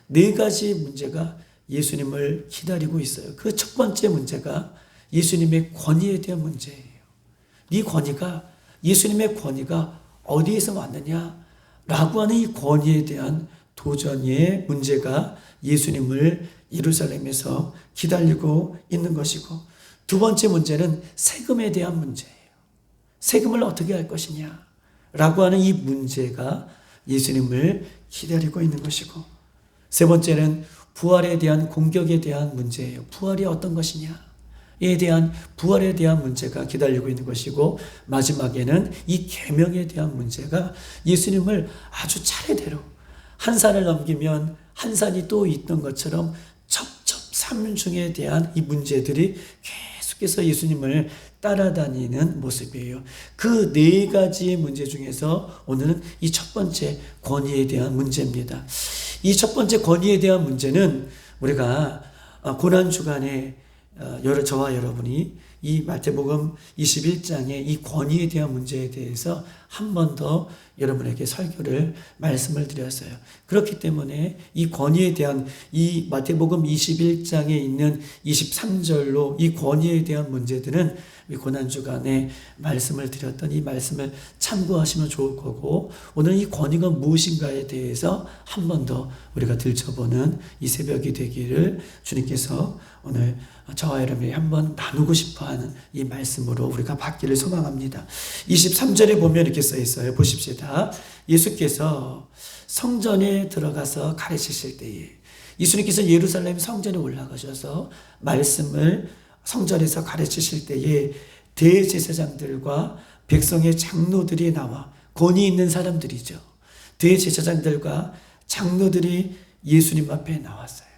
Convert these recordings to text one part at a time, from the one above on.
네 가지 문제가 예수님을 기다리고 있어요. 그 첫 번째 문제가 예수님의 권위에 대한 문제예요. 예수님의 권위가 어디에서 왔느냐라고 하는 이 권위에 대한 도전의 문제가 예수님을 예루살렘에서 기다리고 있는 것이고, 두 번째 문제는 세금에 대한 문제예요. 세금을 어떻게 할 것이냐라고 하는 이 문제가 예수님을 기다리고 있는 것이고, 세 번째는 부활에 대한 공격에 대한 문제예요. 부활이 어떤 것이냐에 대한 부활에 대한 문제가 기다리고 있는 것이고, 마지막에는 이 계명에 대한 문제가 예수님을 아주 차례대로 한 산을 넘기면 한 산이 또 있던 것처럼 첩첩산중에 대한 이 문제들이 계속해서 예수님을 따라다니는 모습이에요. 그 네 가지의 문제 중에서 오늘은 이 첫 번째 권위에 대한 문제입니다. 이 첫 번째 권위에 대한 문제는 우리가 고난주간에 저와 여러분이 이 마태복음 21장의 이 권위에 대한 문제에 대해서 한 번 더 여러분에게 설교를 말씀을 드렸어요. 그렇기 때문에 이 권위에 대한 이 마태복음 21장에 있는 23절로 이 권위에 대한 문제들은 고난주간에 말씀을 드렸던 이 말씀을 참고하시면 좋을 거고, 오늘 이 권위가 무엇인가에 대해서 한 번 더 우리가 들춰보는 이 새벽이 되기를 주님께서 오늘 저와 여러분이 한번 나누고 싶어하는 이 말씀으로 우리가 받기를 소망합니다. 23절에 보면 이렇게 써 있어요. 보십시다. 예수께서 성전에 들어가서 가르치실 때에, 예수님께서 예루살렘 성전에 올라가셔서 말씀을 성전에서 가르치실 때에 대제사장들과 백성의 장로들이 나와, 권위 있는 사람들이죠. 대제사장들과 장로들이 예수님 앞에 나왔어요.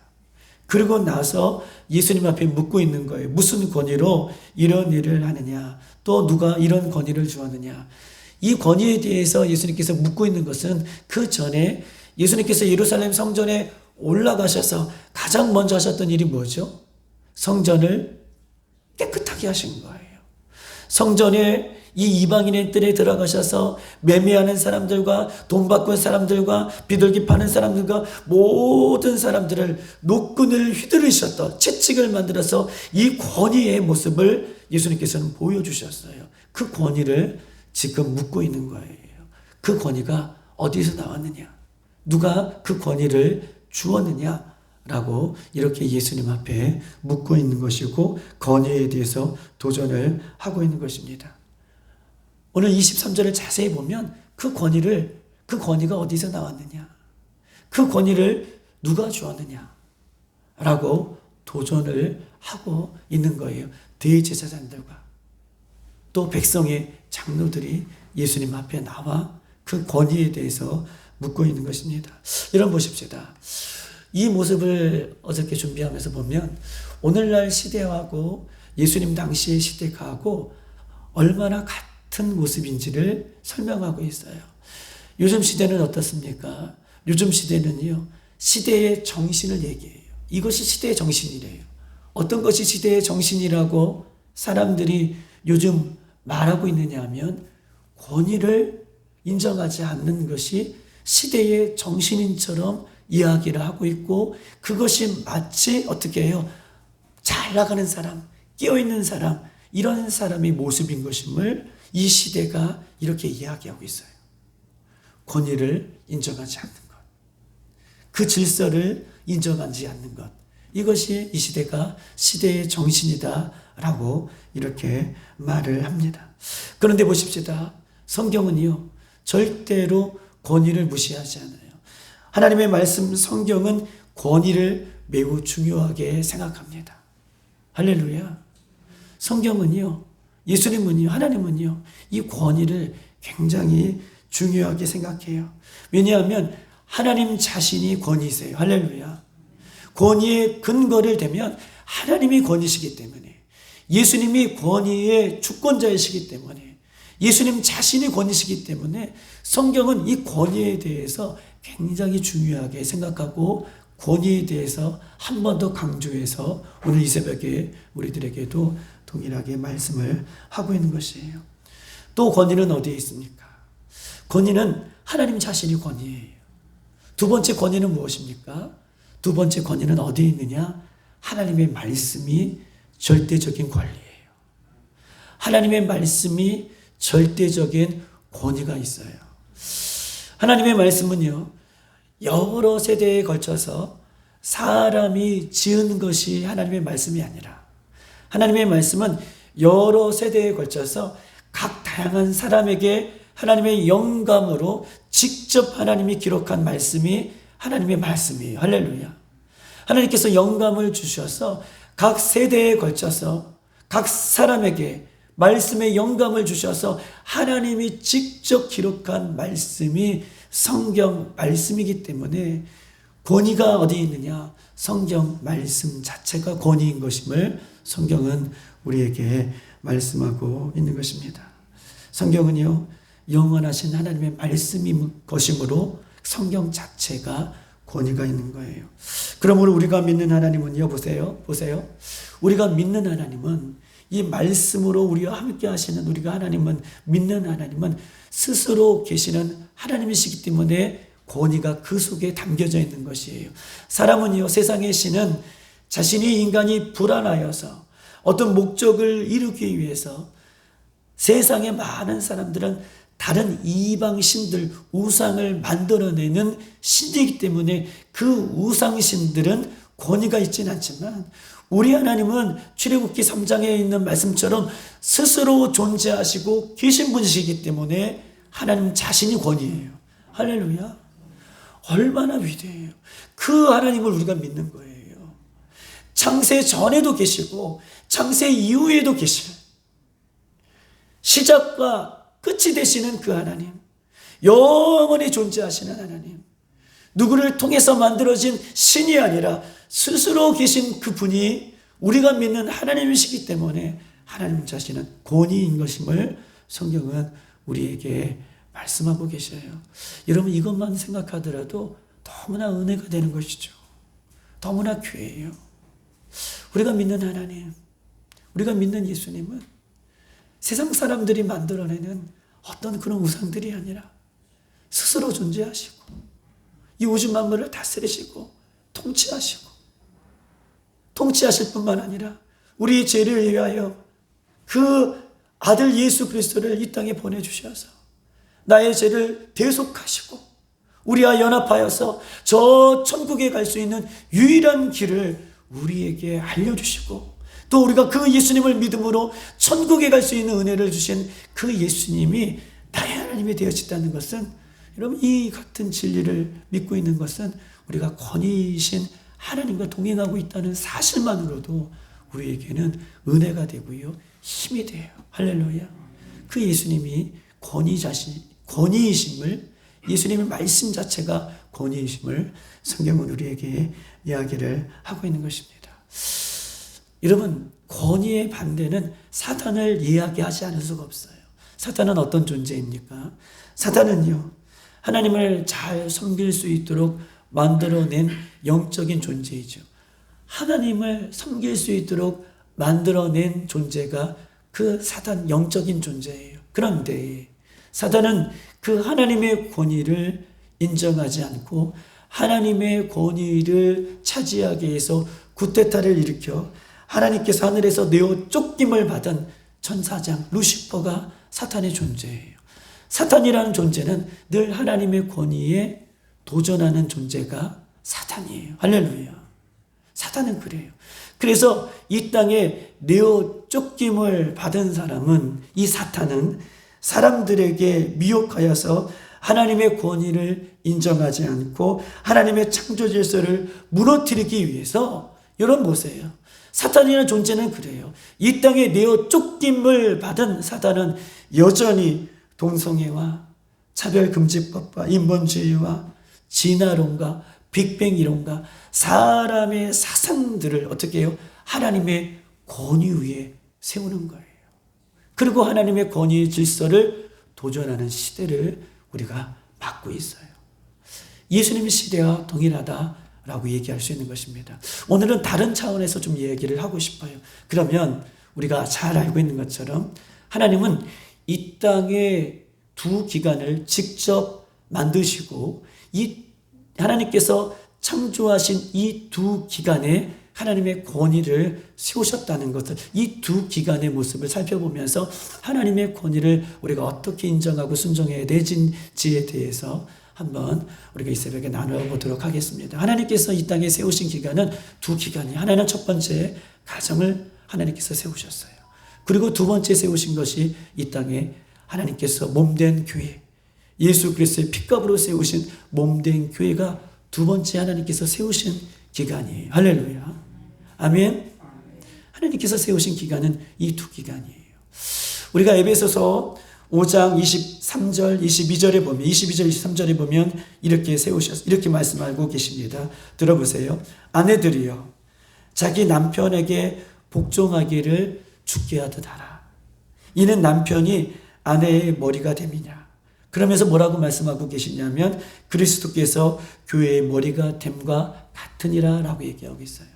그리고 나서 예수님 앞에 묻고 있는 거예요. 무슨 권위로 이런 일을 하느냐, 또 누가 이런 권위를 주었느냐. 이 권위에 대해서 예수님께서 묻고 있는 것은 그 전에 예수님께서 예루살렘 성전에 올라가셔서 가장 먼저 하셨던 일이 뭐죠? 성전을 깨끗하게 하신 거예요. 성전에 이 이방인의 뜰에 들어가셔서 매매하는 사람들과 돈 바꾼 사람들과 비둘기 파는 사람들과 모든 사람들을 노끈을 휘두르셨던, 채찍을 만들어서 이 권위의 모습을 예수님께서는 보여주셨어요. 그 권위를 지금 묻고 있는 거예요. 그 권위가 어디서 나왔느냐? 누가 그 권위를 주었느냐? 라고 이렇게 예수님 앞에 묻고 있는 것이고, 권위에 대해서 도전을 하고 있는 것입니다. 오늘 23절을 자세히 보면 그 권위가 어디서 나왔느냐? 그 권위를 누가 주었느냐? 라고 도전을 하고 있는 거예요. 대제사장들과 또 백성의 장로들이 예수님 앞에 나와 그 권위에 대해서 묻고 있는 것입니다. 여러분 보십시다. 이 모습을 어저께 준비하면서 보면 오늘날 시대하고 예수님 당시의 시대하고 얼마나 같은 모습인지를 설명하고 있어요. 요즘 시대는 어떻습니까? 요즘 시대는요, 시대의 정신을 얘기해요. 이것이 시대의 정신이래요. 어떤 것이 시대의 정신이라고 사람들이 요즘 말하고 있느냐 하면, 권위를 인정하지 않는 것이 시대의 정신인처럼 이야기를 하고 있고, 그것이 마치 어떻게 해요? 잘 나가는 사람, 끼어있는 사람, 이런 사람의 모습인 것임을 이 시대가 이렇게 이야기하고 있어요. 권위를 인정하지 않는 것, 그 질서를 인정하지 않는 것, 이것이 이 시대가 시대의 정신이다라고 이렇게 말을 합니다. 그런데 보십시다. 성경은요, 절대로 권위를 무시하지 않아요. 하나님의 말씀 성경은 권위를 매우 중요하게 생각합니다. 할렐루야. 성경은요, 예수님은요, 하나님은요, 이 권위를 굉장히 중요하게 생각해요. 왜냐하면 하나님 자신이 권위세요. 할렐루야. 권위의 근거를 대면 하나님이 권위시기 때문에, 예수님이 권위의 주권자이시기 때문에, 예수님 자신이 권위시기 때문에 성경은 이 권위에 대해서 굉장히 중요하게 생각하고, 권위에 대해서 한 번 더 강조해서 오늘 이 새벽에 우리들에게도 동일하게 말씀을 하고 있는 것이에요. 또 권위는 어디에 있습니까? 권위는 하나님 자신이 권위예요. 두 번째 권위는 무엇입니까? 두 번째 권위는 어디에 있느냐? 하나님의 말씀이 절대적인 권리예요. 하나님의 말씀이 절대적인 권위가 있어요. 하나님의 말씀은요, 여러 세대에 걸쳐서 사람이 지은 것이 하나님의 말씀이 아니라 하나님의 말씀은 여러 세대에 걸쳐서 각 다양한 사람에게 하나님의 영감으로 직접 하나님이 기록한 말씀이 하나님의 말씀이에요. 할렐루야. 하나님께서 영감을 주셔서 각 세대에 걸쳐서 각 사람에게 말씀의 영감을 주셔서 하나님이 직접 기록한 말씀이 성경 말씀이기 때문에 권위가 어디에 있느냐? 성경 말씀 자체가 권위인 것임을 성경은 우리에게 말씀하고 있는 것입니다. 성경은요, 영원하신 하나님의 말씀인 것이므로 성경 자체가 권위가 있는 거예요. 그러므로 우리가 믿는 하나님은요, 보세요. 우리가 믿는 하나님은 이 말씀으로 우리와 함께 하시는 우리가 하나님은 믿는 하나님은 스스로 계시는 하나님이시기 때문에 권위가 그 속에 담겨져 있는 것이에요. 사람은요, 세상의 신은 자신이 인간이 불안하여서 어떤 목적을 이루기 위해서 세상의 많은 사람들은 다른 이방 신들, 우상을 만들어내는 신이기 때문에 그 우상 신들은 권위가 있지는 않지만 우리 하나님은 출애굽기 3장에 있는 말씀처럼 스스로 존재하시고 계신 분이시기 때문에 하나님 자신이 권위예요. 할렐루야. 얼마나 위대해요. 그 하나님을 우리가 믿는 거예요. 창세 전에도 계시고 창세 이후에도 계시는 시작과 끝이 되시는 그 하나님, 영원히 존재하시는 하나님, 누구를 통해서 만들어진 신이 아니라 스스로 계신 그 분이 우리가 믿는 하나님이시기 때문에 하나님 자신은 권위인 것임을 성경은 우리에게 말씀하고 계셔요. 여러분, 이것만 생각하더라도 너무나 은혜가 되는 것이죠. 너무나 귀해요. 우리가 믿는 하나님, 우리가 믿는 예수님은 세상 사람들이 만들어내는 어떤 그런 우상들이 아니라 스스로 존재하시고 이 우주 만물을 다스리시고 통치하실 뿐만 아니라 우리의 죄를 위하여 그 아들 예수 그리스도를 이 땅에 보내주셔서 나의 죄를 대속하시고 우리와 연합하여서 저 천국에 갈 수 있는 유일한 길을 우리에게 알려주시고 또 우리가 그 예수님을 믿음으로 천국에 갈 수 있는 은혜를 주신 그 예수님이 나의 하나님이 되어졌다는 것은, 여러분, 이 같은 진리를 믿고 있는 것은 우리가 권위이신 하나님과 동행하고 있다는 사실만으로도 우리에게는 은혜가 되고요, 힘이 돼요. 할렐루야. 그 예수님이 권위이심을, 예수님의 말씀 자체가 권위이심을 성경은 우리에게 이야기를 하고 있는 것입니다. 여러분, 권위의 반대는 사탄을 이야기하지 않을 수가 없어요. 사탄은 어떤 존재입니까? 사탄은요, 하나님을 잘 섬길 수 있도록 만들어낸 영적인 존재이죠. 하나님을 섬길 수 있도록 만들어낸 존재가 그 사탄 영적인 존재예요. 그런데 사탄은 그 하나님의 권위를 인정하지 않고 하나님의 권위를 차지하기 위해서 구테타를 일으켜 하나님께서 하늘에서 내어 쫓김을 받은 천사장 루시퍼가 사탄의 존재예요. 사탄이라는 존재는 늘 하나님의 권위에 도전하는 존재가 사탄이에요. 할렐루야. 사탄은 그래요. 그래서 이 땅에 내어 쫓김을 받은 사람은, 이 사탄은 사람들에게 미혹하여서 하나님의 권위를 인정하지 않고 하나님의 창조 질서를 무너뜨리기 위해서, 여러분 보세요. 사탄이라는 존재는 그래요. 이 땅에 내어 쫓김을 받은 사탄은 여전히 동성애와 차별금지법과 인본주의와 진화론과 빅뱅 이론과 사람의 사상들을 어떻게 해요? 하나님의 권위 위에 세우는 거예요. 그리고 하나님의 권위의 질서를 도전하는 시대를 우리가 맞고 있어요. 예수님의 시대와 동일하다라고 얘기할 수 있는 것입니다. 오늘은 다른 차원에서 좀 얘기를 하고 싶어요. 그러면 우리가 잘 알고 있는 것처럼 하나님은 이 땅의 두 기관을 직접 만드시고 이 하나님께서 창조하신 이 두 기관에 하나님의 권위를 세우셨다는 것을, 이 두 기관의 모습을 살펴보면서 하나님의 권위를 우리가 어떻게 인정하고 순종해야 되는지에 대해서 한번 우리가 이 새벽에 나눠보도록 하겠습니다. 하나님께서 이 땅에 세우신 기관은 두 기관이, 하나는 첫 번째 가정을 하나님께서 세우셨어요. 그리고 두 번째 세우신 것이 이 땅에 하나님께서 몸된 교회, 예수 그리스도의 피값으로 세우신 몸된 교회가 두 번째 하나님께서 세우신 기관이에요. 할렐루야. 아멘. 하나님께서 세우신 기관은 이 두 기관이에요. 우리가 에베소서 5장 23절, 22절에 보면, 22절, 23절에 보면 이렇게 말씀하고 계십니다. 들어보세요. 아내들이여, 자기 남편에게 복종하기를 주께 하듯 하라. 이는 남편이 아내의 머리가 됨이냐. 그러면서 뭐라고 말씀하고 계시냐면 그리스도께서 교회의 머리가 됨과 같으니라 라고 얘기하고 있어요.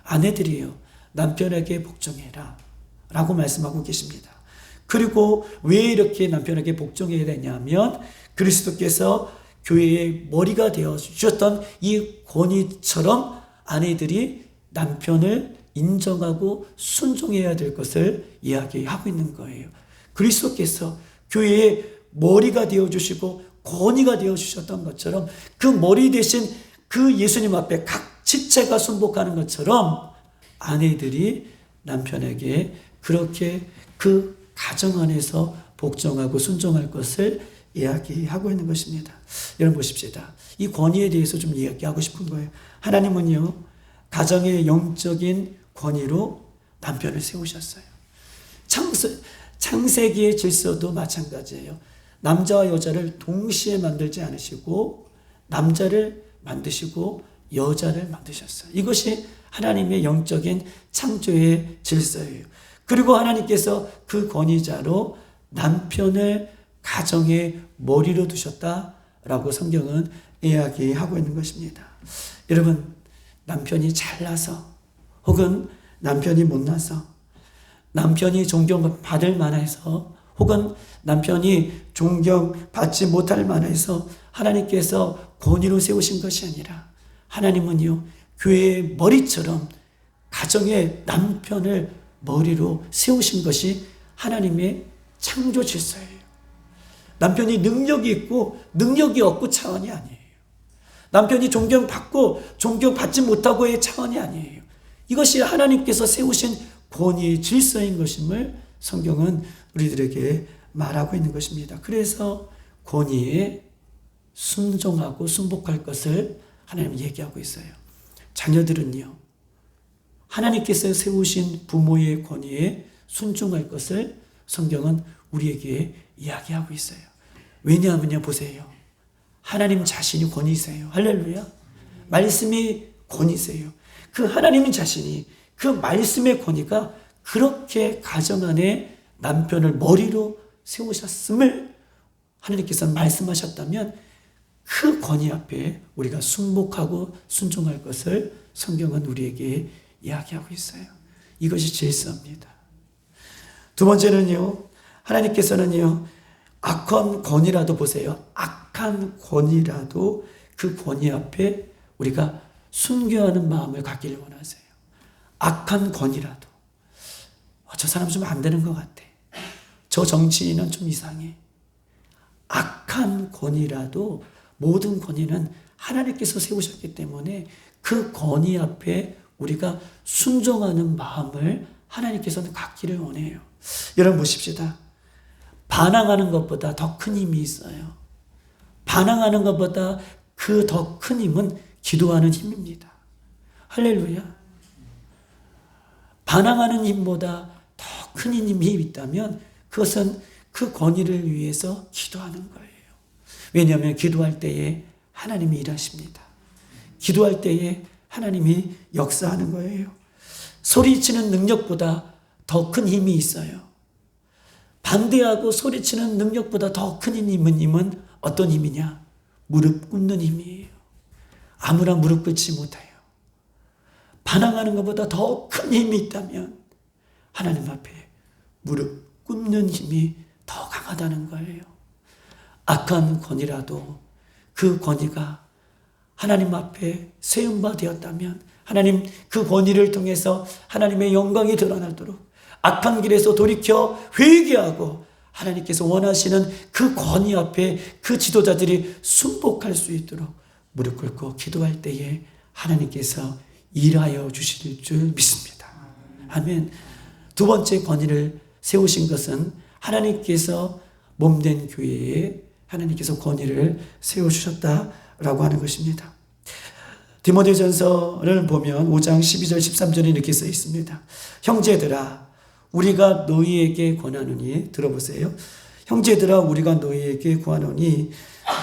아내들이여, 남편에게 복종해라 라고 말씀하고 계십니다. 그리고 왜 이렇게 남편에게 복종해야 되냐면 그리스도께서 교회의 머리가 되어 주셨던 이 권위처럼 아내들이 남편을 인정하고 순종해야 될 것을 이야기하고 있는 거예요. 그리스도께서 교회의 머리가 되어주시고 권위가 되어주셨던 것처럼 그 머리 대신 그 예수님 앞에 각 지체가 순복하는 것처럼 아내들이 남편에게 그렇게 그 가정 안에서 복종하고 순종할 것을 이야기하고 있는 것입니다. 여러분 보십시다. 이 권위에 대해서 좀 이야기하고 싶은 거예요. 하나님은요, 가정의 영적인 권위로 남편을 세우셨어요. 창세기의 질서도 마찬가지예요. 남자와 여자를 동시에 만들지 않으시고 남자를 만드시고 여자를 만드셨어요. 이것이 하나님의 영적인 창조의 질서예요. 그리고 하나님께서 그 권위자로 남편을 가정의 머리로 두셨다라고 성경은 이야기하고 있는 것입니다. 여러분, 남편이 잘나서 혹은 남편이 못나서 남편이 존경받을 만해서 혹은 남편이 존경받지 못할 만해서 하나님께서 권위로 세우신 것이 아니라 하나님은요, 교회의 머리처럼 가정의 남편을 머리로 세우신 것이 하나님의 창조 질서예요. 남편이 능력이 있고 능력이 없고 차원이 아니에요. 남편이 존경받고 존경받지 못하고의 차원이 아니에요. 이것이 하나님께서 세우신 권위의 질서인 것임을 성경은 우리들에게 말하고 있는 것입니다. 그래서 권위에 순종하고 순복할 것을 하나님은 얘기하고 있어요. 자녀들은요, 하나님께서 세우신 부모의 권위에 순종할 것을 성경은 우리에게 이야기하고 있어요. 왜냐하면요, 보세요. 하나님 자신이 권위세요. 할렐루야. 말씀이 권위세요. 그 하나님 자신이 그 말씀의 권위가 그렇게 가정 안에 남편을 머리로 세우셨음을 하나님께서 말씀하셨다면 그 권위 앞에 우리가 순복하고 순종할 것을 성경은 우리에게 이야기하고 있어요. 이것이 질서입니다. 두 번째는요, 하나님께서는요, 악한 권위라도 보세요. 악한 권위라도 그 권위 앞에 우리가 순교하는 마음을 갖기를 원하세요. 악한 권위라도. 저 사람 좀 안 되는 것 같아. 저 정치인은 좀 이상해. 악한 권위라도 모든 권위는 하나님께서 세우셨기 때문에 그 권위 앞에 우리가 순종하는 마음을 하나님께서는 갖기를 원해요. 여러분 보십시다. 반항하는 것보다 더 큰 힘이 있어요. 반항하는 것보다 그 더 큰 힘은 기도하는 힘입니다. 할렐루야. 반항하는 힘보다 더 큰 힘이 있다면 그것은 그 권위를 위해서 기도하는 거예요. 왜냐하면 기도할 때에 하나님이 일하십니다. 기도할 때에 하나님이 역사하는 거예요. 소리치는 능력보다 더 큰 힘이 있어요. 반대하고 소리치는 능력보다 더 큰 힘은 어떤 힘이냐? 무릎 꿇는 힘이에요. 아무나 무릎 꿇지 못해요. 반항하는 것보다 더 큰 힘이 있다면 하나님 앞에 무릎 꿇는 힘이 더 강하다는 거예요. 악한 권위라도 그 권위가 하나님 앞에 세움바 되었다면 하나님 그 권위를 통해서 하나님의 영광이 드러나도록 악한 길에서 돌이켜 회개하고 하나님께서 원하시는 그 권위 앞에 그 지도자들이 순복할 수 있도록 무릎 꿇고 기도할 때에 하나님께서 일하여 주실 줄 믿습니다. 아멘. 두 번째 권위를 세우신 것은 하나님께서 몸된 교회에 하나님께서 권위를 세워주셨다라고 하는 것입니다. 디모데전서를 보면 5장 12절 13절에 이렇게 써 있습니다. 형제들아 우리가 너희에게 권하노니, 들어보세요. 형제들아 우리가 너희에게 구하노니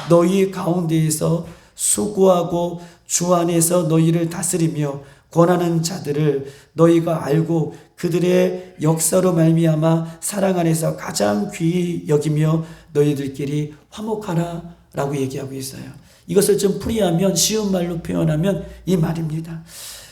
너희 가운데에서 수고하고 주 안에서 너희를 다스리며 권하는 자들을 너희가 알고 그들의 역사로 말미암아 사랑 안에서 가장 귀히 여기며 너희들끼리 화목하라 라고 얘기하고 있어요. 이것을 좀 풀이하면, 쉬운 말로 표현하면 이 말입니다.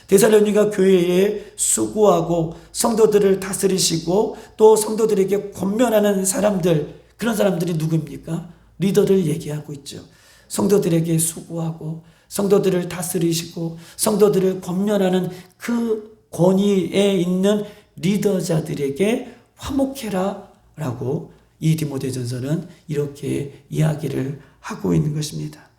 데살로니가 교회에 수고하고 성도들을 다스리시고 또 성도들에게 권면하는 사람들, 그런 사람들이 누구입니까? 리더를 얘기하고 있죠. 성도들에게 수고하고 성도들을 다스리시고 성도들을 권면하는 그 권위에 있는 리더자들에게 화목해라 라고 이 디모데전서는 이렇게 이야기를 하고 있는 것입니다.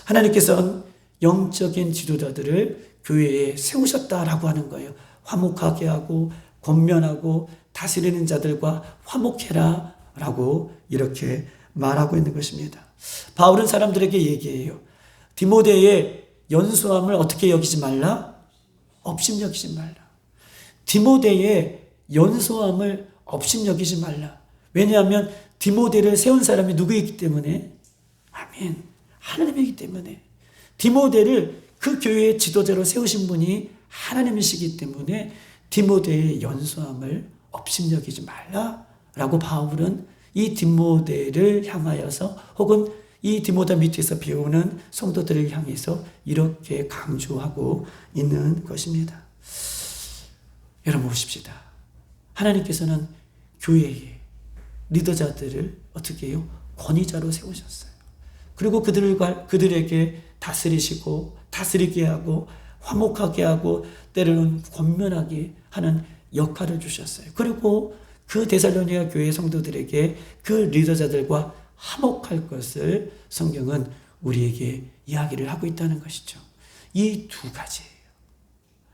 하나님께서는 영적인 지도자들을 교회에 세우셨다라고 하는 거예요. 화목하게 하고 권면하고 다스리는 자들과 화목해라 라고 이렇게 말하고 있는 것입니다. 바울은 사람들에게 얘기해요. 디모데의 연소함을 어떻게 여기지 말라? 업신여기지 말라. 디모데의 연소함을 업신여기지 말라. 왜냐하면 디모데를 세운 사람이 누구이기 때문에? 아멘. 하나님이기 때문에. 디모데를 그 교회의 지도자로 세우신 분이 하나님이시기 때문에 디모데의 연소함을 업신여기지 말라라고 바울은 이 디모데를 향하여서 혹은 이 디모데 밑에서 배우는 성도들을 향해서 이렇게 강조하고 있는 것입니다. 여러분 보십시다. 하나님께서는 교회의 리더자들을 어떻게 해요? 권위자로 세우셨어요. 그리고 그들에게 다스리시고 다스리게 하고 화목하게 하고 때로는 권면하게 하는 역할을 주셨어요. 그리고 그 데살로니가 교회 성도들에게 그 리더자들과 화목할 것을 성경은 우리에게 이야기를 하고 있다는 것이죠. 이 두 가지예요.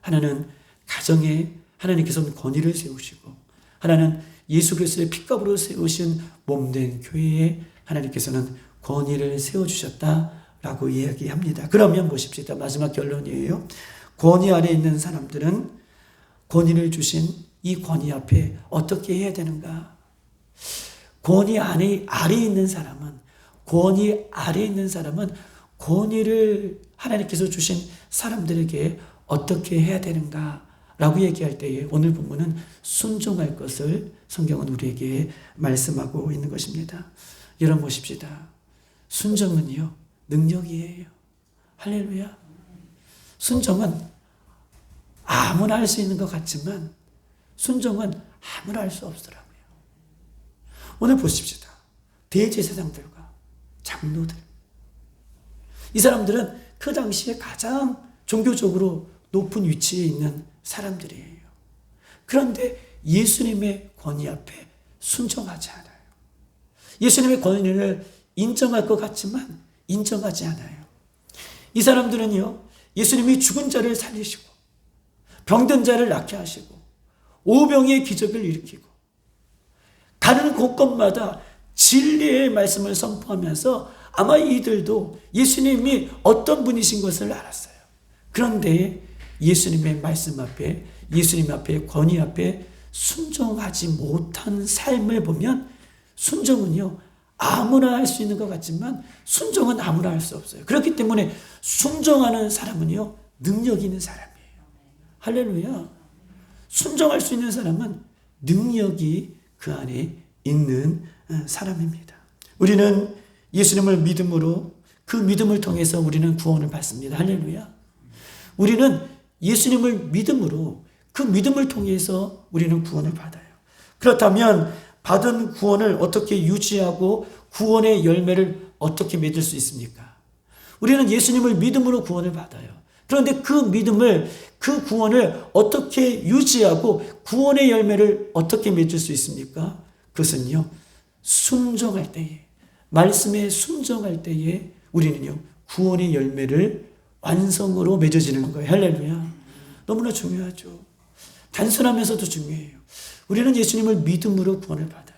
하나는 가정에 하나님께서는 권위를 세우시고 하나는 예수 그리스도의 피값으로 세우신 몸된 교회에 하나님께서는 권위를 세워주셨다라고 이야기합니다. 그러면 보십시다. 마지막 결론이에요. 권위 아래 있는 사람들은 권위를 주신 이 권위 앞에 어떻게 해야 되는가? 권위 아래 있는 사람은 권위를 하나님께서 주신 사람들에게 어떻게 해야 되는가? 라고 얘기할 때에 오늘 본문은 순종할 것을 성경은 우리에게 말씀하고 있는 것입니다. 여러분 보십시다. 순종은요, 능력이에요. 할렐루야. 순종은 아무나 할 수 있는 것 같지만 순종은 아무나 할 수 없더라고요. 오늘 보십시다. 대제사장들과 장로들. 이 사람들은 그 당시에 가장 종교적으로 높은 위치에 있는 사람들이에요. 그런데 예수님의 권위 앞에 순종하지 않아요. 예수님의 권위를 인정할 것 같지만 인정하지 않아요. 이 사람들은요, 예수님이 죽은 자를 살리시고 병든 자를 낫게 하시고 오병의 기적을 일으키고 가는 곳곳마다 진리의 말씀을 선포하면서 아마 이들도 예수님이 어떤 분이신 것을 알았어요. 그런데 예수님의 말씀 앞에, 예수님 앞에, 권위 앞에 순종하지 못한 삶을 보면 순종은요, 아무나 할 수 있는 것 같지만 순종은 아무나 할 수 없어요. 그렇기 때문에 순종하는 사람은요, 능력 있는 사람이에요. 할렐루야. 순종할 수 있는 사람은 능력이 그 안에 있는 사람입니다. 우리는 예수님을 믿음으로 그 믿음을 통해서 우리는 구원을 받습니다. 할렐루야. 우리는 예수님을 믿음으로 그 믿음을 통해서 우리는 구원을 받아요. 그렇다면 받은 구원을 어떻게 유지하고 구원의 열매를 어떻게 맺을 수 있습니까? 우리는 예수님을 믿음으로 구원을 받아요. 그런데 그 믿음을, 그 구원을 어떻게 유지하고 구원의 열매를 어떻게 맺을 수 있습니까? 그것은요, 순종할 때에, 말씀에 순종할 때에 우리는요, 구원의 열매를 완성으로 맺어지는 거예요. 할렐루야. 너무나 중요하죠. 단순하면서도 중요해요. 우리는 예수님을 믿음으로 구원을 받아요.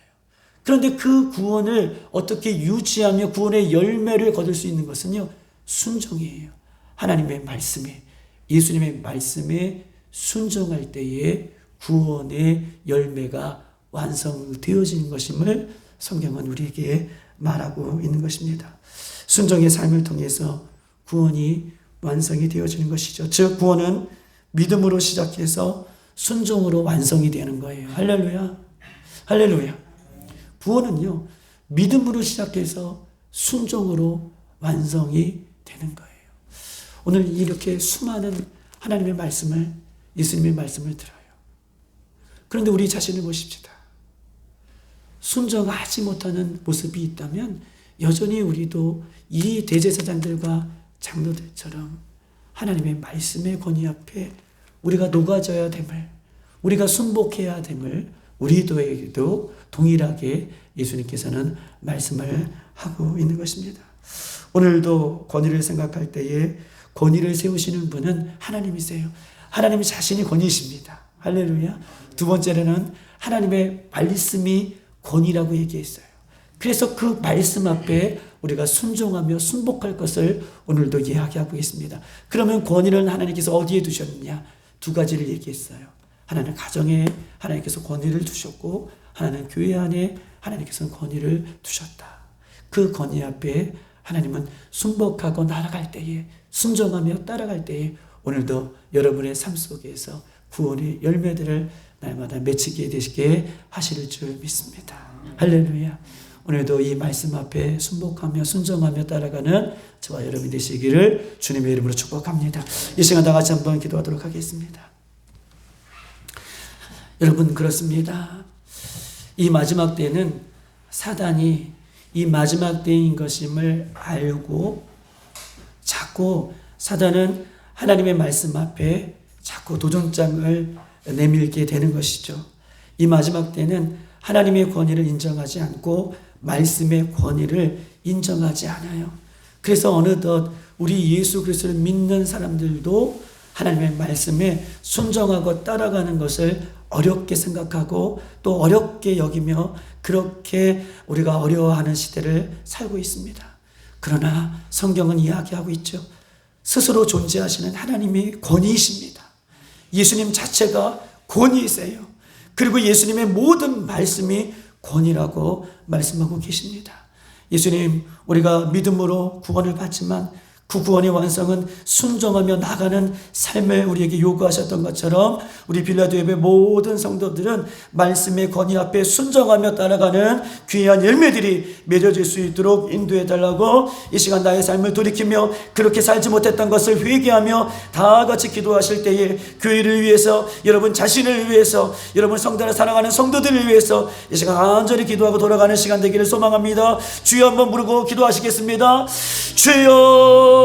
그런데 그 구원을 어떻게 유지하며 구원의 열매를 거둘 수 있는 것은요, 순종이에요. 하나님의 말씀에, 예수님의 말씀에 순종할 때에 구원의 열매가 완성되어지는 것임을 성경은 우리에게 말하고 있는 것입니다. 순종의 삶을 통해서 구원이 완성이 되어지는 것이죠. 즉 구원은 믿음으로 시작해서 순종으로 완성이 되는 거예요. 할렐루야. 할렐루야. 구원은요, 믿음으로 시작해서 순종으로 완성이 되는 거예요. 오늘 이렇게 수많은 하나님의 말씀을, 예수님의 말씀을 들어요. 그런데 우리 자신을 보십시다. 순종하지 못하는 모습이 있다면 여전히 우리도 이 대제사장들과 장로들처럼 하나님의 말씀의 권위 앞에 우리가 녹아져야 됨을, 우리가 순복해야 됨을 우리도에게도 동일하게 예수님께서는 말씀을 하고 있는 것입니다. 오늘도 권위를 생각할 때에 권위를 세우시는 분은 하나님이세요. 하나님 자신이 권위이십니다. 할렐루야. 두 번째로는 하나님의 말씀이 권위라고 얘기했어요. 그래서 그 말씀 앞에 우리가 순종하며 순복할 것을 오늘도 이야기하고 있습니다. 그러면 권위를 하나님께서 어디에 두셨느냐? 두 가지를 얘기했어요. 하나는 가정에 하나님께서 권위를 두셨고, 하나는 교회 안에 하나님께서는 권위를 두셨다. 그 권위 앞에 하나님은 순복하고 나아갈 때에, 순종하며 따라갈 때에 오늘도 여러분의 삶 속에서 구원의 열매들을 날마다 맺히게 되시게 하실 줄 믿습니다. 할렐루야. 오늘도 이 말씀 앞에 순복하며 순종하며 따라가는 저와 여러분이 되시기를 주님의 이름으로 축복합니다. 이 시간 다 같이 한번 기도하도록 하겠습니다. 여러분, 그렇습니다. 이 마지막 때는 사단이 이 마지막 때인 것임을 알고 자꾸 사단은 하나님의 말씀 앞에 자꾸 도전장을 내밀게 되는 것이죠. 이 마지막 때는 하나님의 권위를 인정하지 않고 말씀의 권위를 인정하지 않아요. 그래서 어느덧 우리 예수 그리스도를 믿는 사람들도 하나님의 말씀에 순종하고 따라가는 것을 어렵게 생각하고 또 어렵게 여기며 그렇게 우리가 어려워하는 시대를 살고 있습니다. 그러나 성경은 이야기하고 있죠. 스스로 존재하시는 하나님이 권위이십니다. 예수님 자체가 권위이세요. 그리고 예수님의 모든 말씀이 권위라고 말씀하고 계십니다. 예수님, 우리가 믿음으로 구원을 받지만 그 구원의 완성은 순종하며 나가는 삶을 우리에게 요구하셨던 것처럼 우리 빌라도협의 모든 성도들은 말씀의 권위 앞에 순종하며 따라가는 귀한 열매들이 맺어질 수 있도록 인도해달라고 이 시간 나의 삶을 돌이키며 그렇게 살지 못했던 것을 회개하며 다 같이 기도하실 때에 교회를 위해서, 여러분 자신을 위해서, 여러분 성도를 사랑하는 성도들을 위해서 이 시간 간절히 기도하고 돌아가는 시간 되기를 소망합니다. 주여 한번 부르고 기도하시겠습니다. 주여